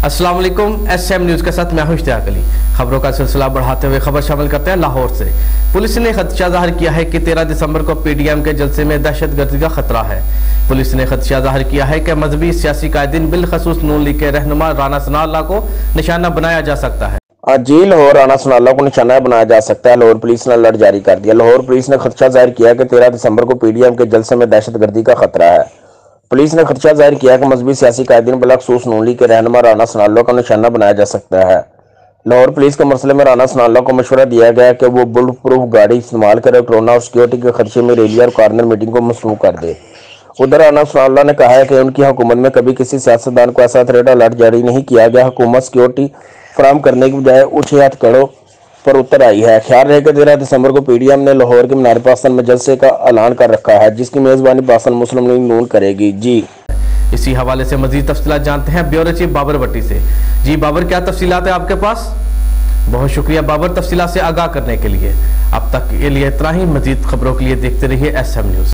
अस्सलाम वालेकुम। SM news के साथ मैं हूं इश्तियाक अली। खबरों का सिलसिला बढ़ाते हुए खबर शामिल करते हैं लाहौर से। पुलिस ने खदशा जाहिर किया है कि 13 दिसंबर को PDM के जलसे में दहशतगर्दी का खतरा है। पुलिस ने खदशा जाहिर किया है कि मजहबी सियासी कायदीन बिलखसूस नून लीग के रहनुमा राना सनाउल्लाह को निशाना बनाया जा सकता है। जी लाहौर राना सनाउल्लाह को निशाना बनाया जा सकता है। लाहौर पुलिस ने अलर्ट जारी कर दिया। लाहौर पुलिस ने खदशा जाहिर किया कि 13 दिसंबर को PDM के जलसे में दहशतगर्दी का खतरा है। पुलिस ने खदशा जाहिर किया कि मजहबी सियासी कायदीन बिलखसूस नून लीग के रहनुमा राना सनाउल्लाह को निशाना बनाया जा सकता है। लाहौर पुलिस के मसले में राना सनाउल्लाह को मशवरा दिया गया कि वो बुलेट प्रूफ गाड़ी इस्तेमाल करे, कोरोना और सिक्योरिटी के खदशे में रैलियां और कॉर्नर मीटिंग को मसरूफ कर दे। उधर राना सनाउल्लाह ने कहा है कि उनकी हुकूमत में कभी किसी सियासतदान को ऐसा थ्रेड अलर्ट जारी नहीं किया गया। हुकूमत सिक्योरिटी फराहम करने की बजाय ऊंचे हथकड़ों पर उतर आई है। ख्याल रहे कि 13 दिसंबर को PDM ने लाहौर के मीनार पासन में जलसे का ऐलान कर रखा है, जिसकी मेजबानी पासन मुस्लिम लीग नून करेगी। जी इसी हवाले से मजीद तफसीलात जानते हैं ब्यूरो चीफ बाबर भट्टी से। जी बाबर, क्या तफसीलात है आपके पास? बहुत शुक्रिया बाबर तफसीलात से आगाह करने के लिए। अब तक के लिए इतना ही। मजीद खबरों के लिए देखते रहिए SM न्यूज़।